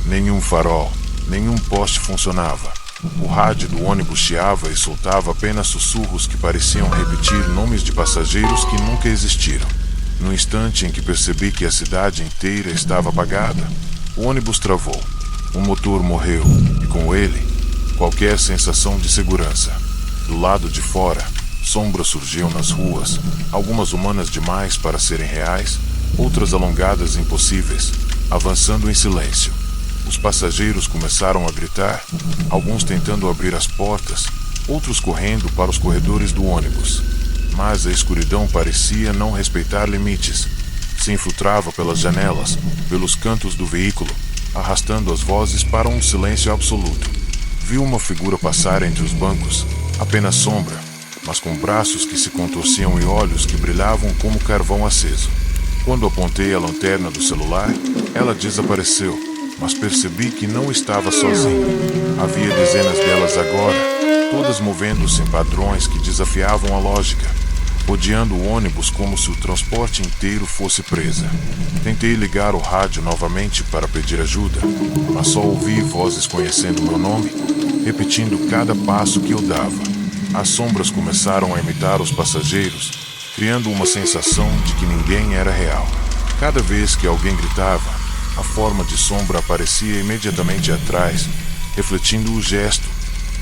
Nenhum farol, nenhum poste funcionava. O rádio do ônibus chiava e soltava apenas sussurros que pareciam repetir nomes de passageiros que nunca existiram. No instante em que percebi que a cidade inteira estava apagada, o ônibus travou. O motor morreu e, com ele, qualquer sensação de segurança. Do lado de fora, sombras surgiam nas ruas, algumas humanas demais para serem reais, outras alongadas e impossíveis, avançando em silêncio. Os passageiros começaram a gritar, alguns tentando abrir as portas, outros correndo para os corredores do ônibus. Mas a escuridão parecia não respeitar limites. Se infiltrava pelas janelas, pelos cantos do veículo, arrastando as vozes para um silêncio absoluto. Vi uma figura passar entre os bancos, apenas sombra, mas com braços que se contorciam e olhos que brilhavam como carvão aceso. Quando apontei a lanterna do celular, ela desapareceu, mas percebi que não estava sozinha. Havia dezenas delas agora, todas movendo-se em padrões que desafiavam a lógica, rodeando o ônibus como se o transporte inteiro fosse presa. Tentei ligar o rádio novamente para pedir ajuda, mas só ouvi vozes conhecendo meu nome, repetindo cada passo que eu dava. As sombras começaram a imitar os passageiros, criando uma sensação de que ninguém era real. Cada vez que alguém gritava, a forma de sombra aparecia imediatamente atrás, refletindo o gesto,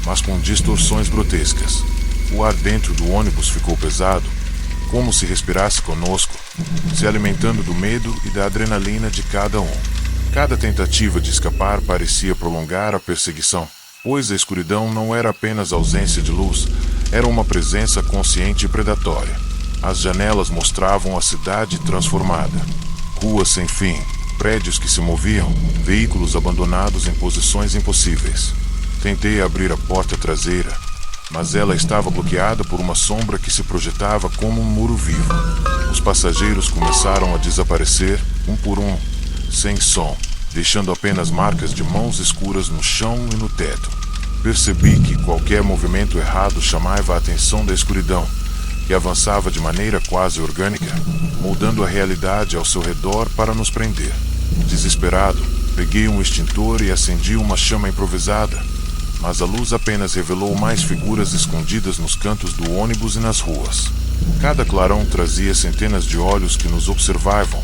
mas com distorções grotescas. O ar dentro do ônibus ficou pesado, como se respirasse conosco, se alimentando do medo e da adrenalina de cada um. Cada tentativa de escapar parecia prolongar a perseguição, pois a escuridão não era apenas ausência de luz, era uma presença consciente e predatória. As janelas mostravam a cidade transformada. Ruas sem fim, prédios que se moviam, veículos abandonados em posições impossíveis. Tentei abrir a porta traseira, mas ela estava bloqueada por uma sombra que se projetava como um muro vivo. Os passageiros começaram a desaparecer, um por um, sem som, deixando apenas marcas de mãos escuras no chão e no teto. Percebi que qualquer movimento errado chamava a atenção da escuridão, que avançava de maneira quase orgânica, moldando a realidade ao seu redor para nos prender. Desesperado, peguei um extintor e acendi uma chama improvisada, mas a luz apenas revelou mais figuras escondidas nos cantos do ônibus e nas ruas. Cada clarão trazia centenas de olhos que nos observavam,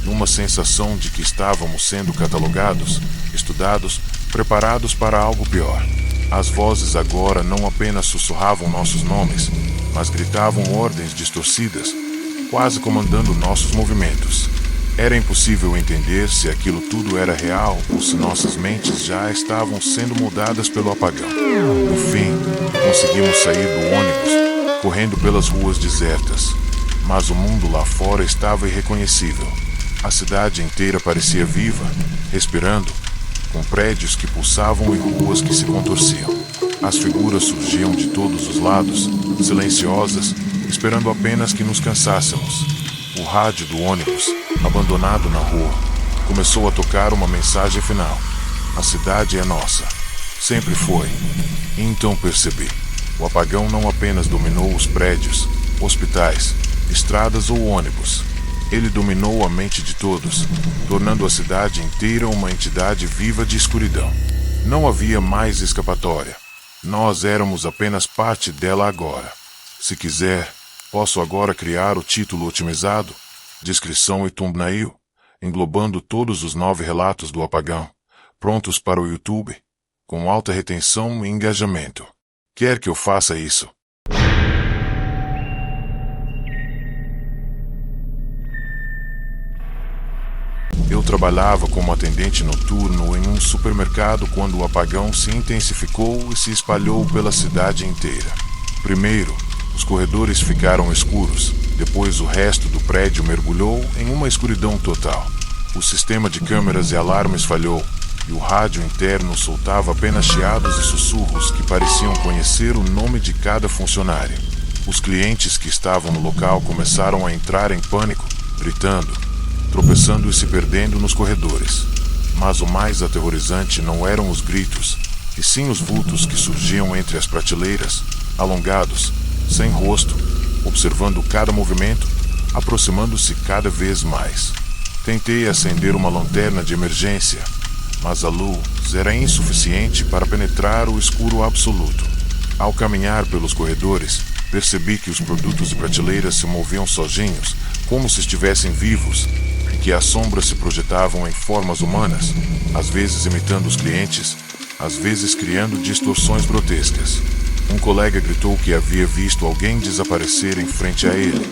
numa sensação de que estávamos sendo catalogados, estudados, preparados para algo pior. As vozes agora não apenas sussurravam nossos nomes, mas gritavam ordens distorcidas, quase comandando nossos movimentos. Era impossível entender se aquilo tudo era real ou se nossas mentes já estavam sendo moldadas pelo apagão. No fim, conseguimos sair do ônibus, correndo pelas ruas desertas. Mas o mundo lá fora estava irreconhecível. A cidade inteira parecia viva, respirando, com prédios que pulsavam e ruas que se contorciam. As figuras surgiam de todos os lados, silenciosas, esperando apenas que nos cansássemos. O rádio do ônibus, abandonado na rua, começou a tocar uma mensagem final. A cidade é nossa. Sempre foi. E então percebi. O apagão não apenas dominou os prédios, hospitais, estradas ou ônibus. Ele dominou a mente de todos, tornando a cidade inteira uma entidade viva de escuridão. Não havia mais escapatória. Nós éramos apenas parte dela agora. Se quiser, posso agora criar o título otimizado, descrição e thumbnail, englobando todos os 9 relatos do apagão, prontos para o YouTube, com alta retenção e engajamento. Quer que eu faça isso? Eu trabalhava como atendente noturno em um supermercado quando o apagão se intensificou e se espalhou pela cidade inteira. Primeiro, os corredores ficaram escuros, depois o resto do prédio mergulhou em uma escuridão total. O sistema de câmeras e alarmes falhou, e o rádio interno soltava apenas chiados e sussurros que pareciam conhecer o nome de cada funcionário. Os clientes que estavam no local começaram a entrar em pânico, gritando, tropeçando e se perdendo nos corredores. Mas o mais aterrorizante não eram os gritos, e sim os vultos que surgiam entre as prateleiras, alongados, sem rosto, observando cada movimento, aproximando-se cada vez mais. Tentei acender uma lanterna de emergência, mas a luz era insuficiente para penetrar o escuro absoluto. Ao caminhar pelos corredores, percebi que os produtos de prateleiras se moviam sozinhos, como se estivessem vivos, e que as sombras se projetavam em formas humanas, às vezes imitando os clientes, às vezes criando distorções grotescas. Um colega gritou que havia visto alguém desaparecer em frente a ele,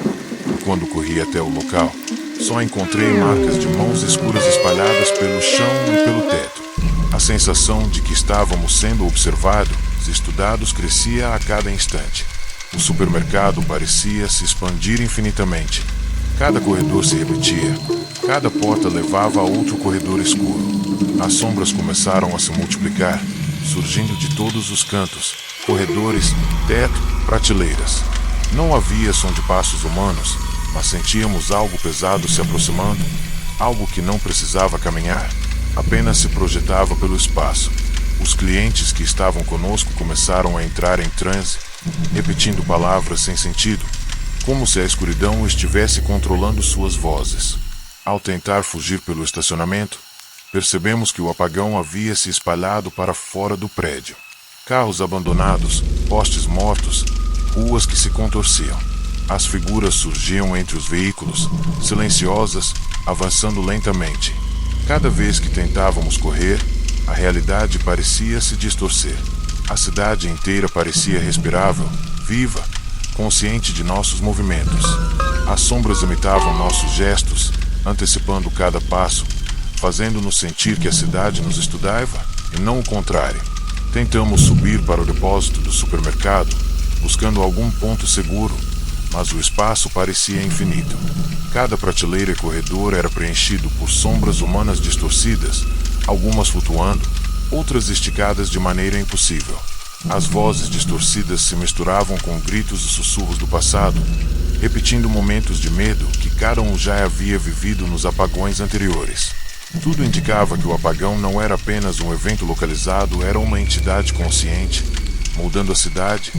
e quando corri até o local, só encontrei marcas de mãos escuras espalhadas pelo chão e pelo teto. A sensação de que estávamos sendo observados e estudados crescia a cada instante. O supermercado parecia se expandir infinitamente. Cada corredor se repetia. Cada porta levava a outro corredor escuro. As sombras começaram a se multiplicar, surgindo de todos os cantos, corredores, teto, prateleiras. Não havia som de passos humanos, mas sentíamos algo pesado se aproximando, algo que não precisava caminhar, apenas se projetava pelo espaço. Os clientes que estavam conosco começaram a entrar em transe, repetindo palavras sem sentido, como se a escuridão estivesse controlando suas vozes. Ao tentar fugir pelo estacionamento, percebemos que o apagão havia se espalhado para fora do prédio. Carros abandonados, postes mortos, ruas que se contorciam. As figuras surgiam entre os veículos, silenciosas, avançando lentamente. Cada vez que tentávamos correr, a realidade parecia se distorcer. A cidade inteira parecia respirável, viva, consciente de nossos movimentos. As sombras imitavam nossos gestos, antecipando cada passo, fazendo-nos sentir que a cidade nos estudava, e não o contrário. Tentamos subir para o depósito do supermercado, buscando algum ponto seguro, mas o espaço parecia infinito. Cada prateleira e corredor era preenchido por sombras humanas distorcidas, algumas flutuando, outras esticadas de maneira impossível. As vozes distorcidas se misturavam com gritos e sussurros do passado, repetindo momentos de medo que cada um já havia vivido nos apagões anteriores. Tudo indicava que o apagão não era apenas um evento localizado, era uma entidade consciente, moldando a cidade,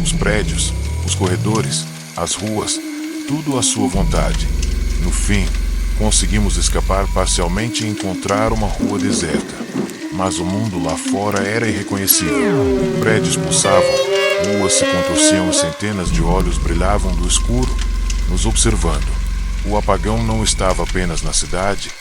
os prédios, os corredores, as ruas, tudo à sua vontade. No fim, conseguimos escapar parcialmente e encontrar uma rua deserta. Mas o mundo lá fora era irreconhecível. Prédios pulsavam, ruas se contorciam e centenas de olhos brilhavam do escuro, nos observando. O apagão não estava apenas na cidade,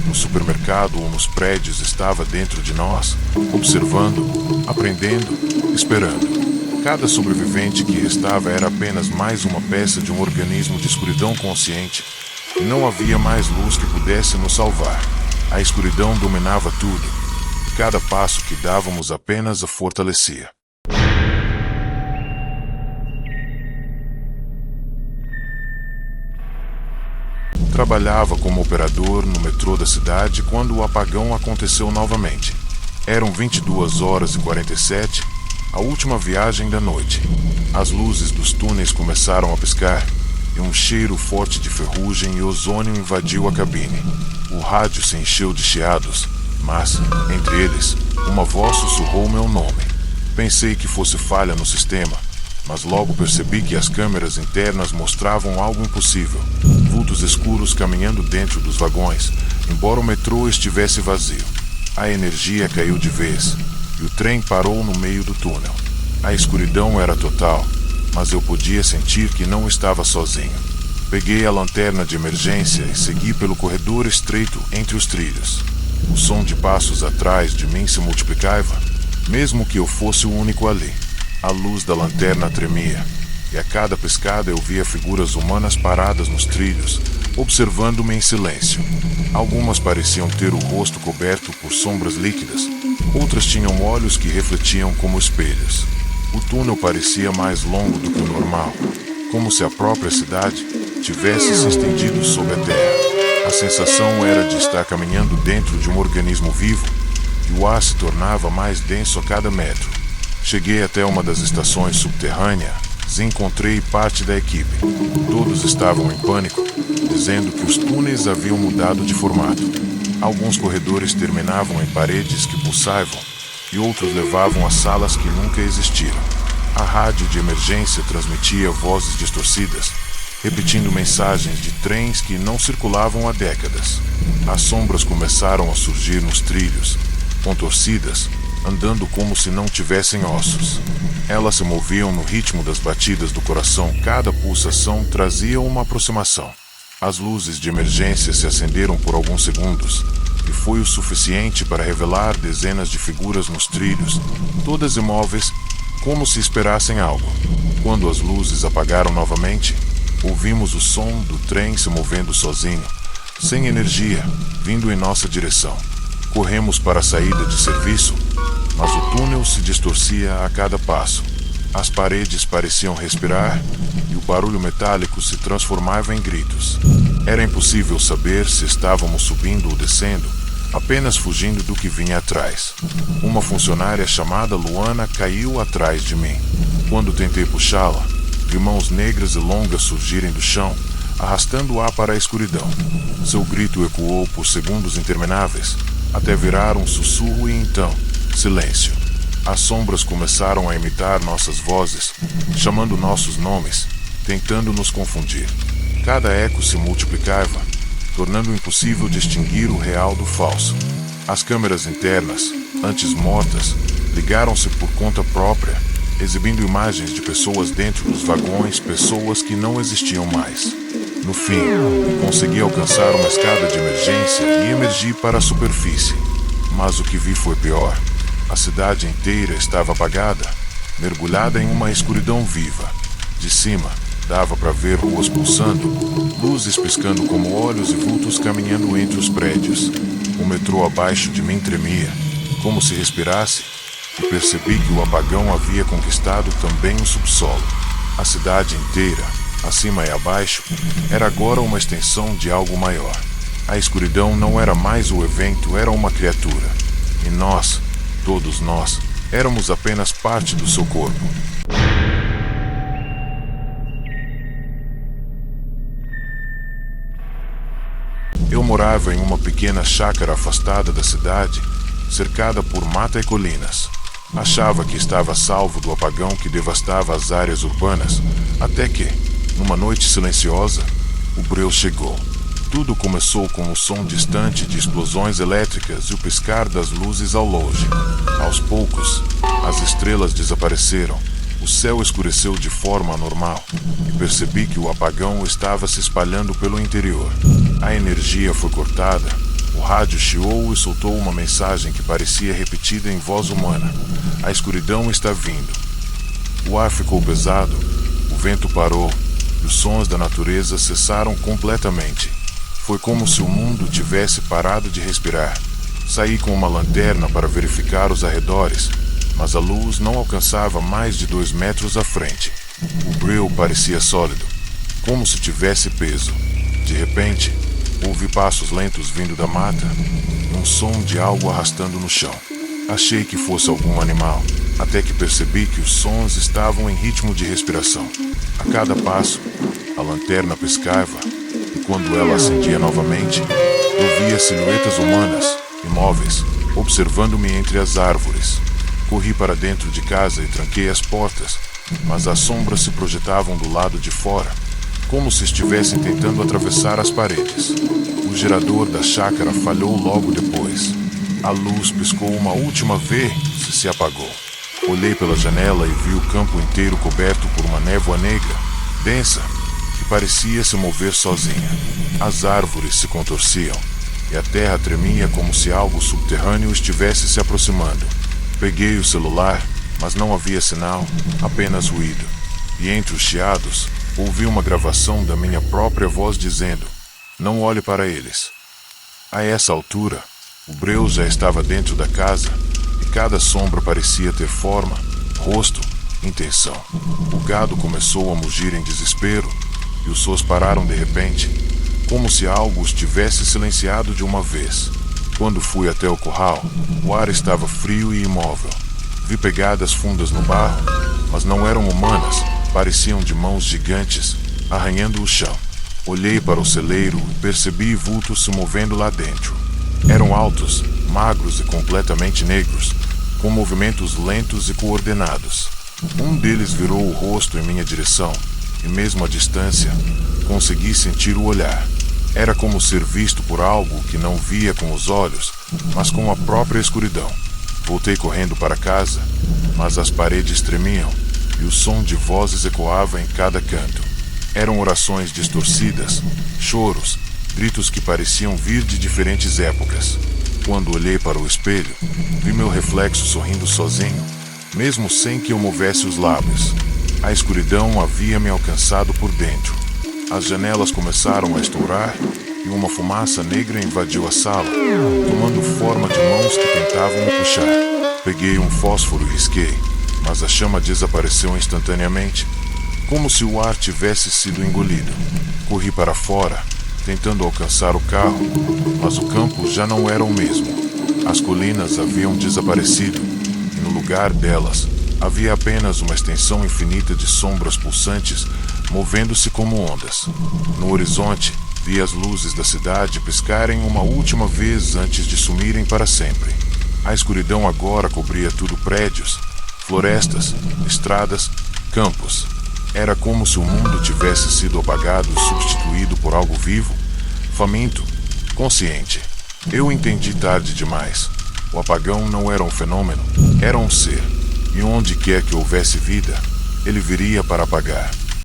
no supermercado ou nos prédios, estava dentro de nós, observando, aprendendo, esperando. Cada sobrevivente que restava era apenas mais uma peça de um organismo de escuridão consciente, e não havia mais luz que pudesse nos salvar. A escuridão dominava tudo, e cada passo que dávamos apenas a fortalecia. Trabalhava como operador no metrô da cidade quando o apagão aconteceu novamente. Eram 22h47, a última viagem da noite. As luzes dos túneis começaram a piscar, e um cheiro forte de ferrugem e ozônio invadiu a cabine. O rádio se encheu de chiados, mas, entre eles, uma voz sussurrou meu nome. Pensei que fosse falha no sistema, mas logo percebi que as câmeras internas mostravam algo impossível. Vultos escuros caminhando dentro dos vagões, embora o metrô estivesse vazio. A energia caiu de vez, e o trem parou no meio do túnel. A escuridão era total, mas eu podia sentir que não estava sozinho. Peguei a lanterna de emergência e segui pelo corredor estreito entre os trilhos. O som de passos atrás de mim se multiplicava, mesmo que eu fosse o único ali. A luz da lanterna tremia, e a cada piscada eu via figuras humanas paradas nos trilhos, observando-me em silêncio. Algumas pareciam ter o rosto coberto por sombras líquidas, outras tinham olhos que refletiam como espelhos. O túnel parecia mais longo do que o normal, como se a própria cidade tivesse se estendido sob a terra. A sensação era de estar caminhando dentro de um organismo vivo, e o ar se tornava mais denso a cada metro. Cheguei até uma das estações subterrâneas e encontrei parte da equipe. Todos estavam em pânico, dizendo que os túneis haviam mudado de formato. Alguns corredores terminavam em paredes que pulsavam, e outros levavam a salas que nunca existiram. A rádio de emergência transmitia vozes distorcidas, repetindo mensagens de trens que não circulavam há décadas. As sombras começaram a surgir nos trilhos, contorcidas, andando como se não tivessem ossos. Elas se moviam no ritmo das batidas do coração. Cada pulsação trazia uma aproximação. As luzes de emergência se acenderam por alguns segundos, e foi o suficiente para revelar dezenas de figuras nos trilhos, todas imóveis, como se esperassem algo. Quando as luzes apagaram novamente, ouvimos o som do trem se movendo sozinho, sem energia, vindo em nossa direção. Corremos para a saída de serviço, mas o túnel se distorcia a cada passo. As paredes pareciam respirar e o barulho metálico se transformava em gritos. Era impossível saber se estávamos subindo ou descendo, apenas fugindo do que vinha atrás. Uma funcionária chamada Luana caiu atrás de mim. Quando tentei puxá-la, vi mãos negras e longas surgirem do chão, arrastando-a para a escuridão. Seu grito ecoou por segundos intermináveis, até virar um sussurro e então, silêncio. As sombras começaram a imitar nossas vozes, chamando nossos nomes, tentando nos confundir. Cada eco se multiplicava, tornando impossível distinguir o real do falso. As câmeras internas, antes mortas, ligaram-se por conta própria, exibindo imagens de pessoas dentro dos vagões, pessoas que não existiam mais. No fim, consegui alcançar uma escada de emergência e emergi para a superfície. Mas o que vi foi pior. A cidade inteira estava apagada, mergulhada em uma escuridão viva. De cima, dava para ver ruas pulsando, luzes piscando como olhos e vultos caminhando entre os prédios. O metrô abaixo de mim tremia, como se respirasse, e percebi que o apagão havia conquistado também o subsolo. A cidade inteira, acima e abaixo, era agora uma extensão de algo maior. A escuridão não era mais o evento, era uma criatura. E nós, todos nós, éramos apenas parte do seu corpo. Eu morava em uma pequena chácara afastada da cidade, cercada por mata e colinas. Achava que estava salvo do apagão que devastava as áreas urbanas, até que, numa noite silenciosa, o breu chegou. Tudo começou com o som distante de explosões elétricas e o piscar das luzes ao longe. Aos poucos, as estrelas desapareceram, o céu escureceu de forma anormal e percebi que o apagão estava se espalhando pelo interior. A energia foi cortada, o rádio chiou e soltou uma mensagem que parecia repetida em voz humana. A escuridão está vindo. O ar ficou pesado, o vento parou e os sons da natureza cessaram completamente. Foi como se o mundo tivesse parado de respirar. Saí com uma lanterna para verificar os arredores, mas a luz não alcançava mais de 2 metros à frente. O breu parecia sólido, como se tivesse peso. De repente, ouvi passos lentos vindo da mata e um som de algo arrastando no chão. Achei que fosse algum animal, até que percebi que os sons estavam em ritmo de respiração. A cada passo, a lanterna piscava, e quando ela acendia novamente, eu via silhuetas humanas, imóveis, observando-me entre as árvores. Corri para dentro de casa e tranquei as portas, mas as sombras se projetavam do lado de fora, como se estivessem tentando atravessar as paredes. O gerador da chácara falhou logo depois. A luz piscou uma última vez e se apagou. Olhei pela janela e vi o campo inteiro coberto por uma névoa negra, densa, que parecia se mover sozinha. As árvores se contorciam e a terra tremia como se algo subterrâneo estivesse se aproximando. Peguei o celular, mas não havia sinal, apenas ruído. E entre os chiados, ouvi uma gravação da minha própria voz dizendo: "Não olhe para eles." A essa altura, o breu já estava dentro da casa e cada sombra parecia ter forma, rosto, intenção. O gado começou a mugir em desespero e os sons pararam de repente, como se algo os tivesse silenciado de uma vez. Quando fui até o curral, o ar estava frio e imóvel. Vi pegadas fundas no barro, mas não eram humanas, pareciam de mãos gigantes, arranhando o chão. Olhei para o celeiro e percebi vultos se movendo lá dentro. Eram altos, magros e completamente negros, com movimentos lentos e coordenados. Um deles virou o rosto em minha direção, e mesmo à distância, consegui sentir o olhar. Era como ser visto por algo que não via com os olhos, mas com a própria escuridão. Voltei correndo para casa, mas as paredes tremiam, e o som de vozes ecoava em cada canto. Eram orações distorcidas, choros, gritos que pareciam vir de diferentes épocas. Quando olhei para o espelho, vi meu reflexo sorrindo sozinho, mesmo sem que eu movesse os lábios. A escuridão havia me alcançado por dentro. As janelas começaram a estourar e uma fumaça negra invadiu a sala, tomando forma de mãos que tentavam me puxar. Peguei um fósforo e risquei, mas a chama desapareceu instantaneamente, como se o ar tivesse sido engolido. Corri para fora, tentando alcançar o carro, mas o campo já não era o mesmo. As colinas haviam desaparecido, e no lugar delas havia apenas uma extensão infinita de sombras pulsantes, movendo-se como ondas. No horizonte, vi as luzes da cidade piscarem uma última vez antes de sumirem para sempre. A escuridão agora cobria tudo: prédios, florestas, estradas, campos. Era como se o mundo tivesse sido apagado e substituído por algo vivo, faminto, consciente. Eu entendi tarde demais. O apagão não era um fenômeno, era um ser. E onde quer que houvesse vida, ele viria para apagar.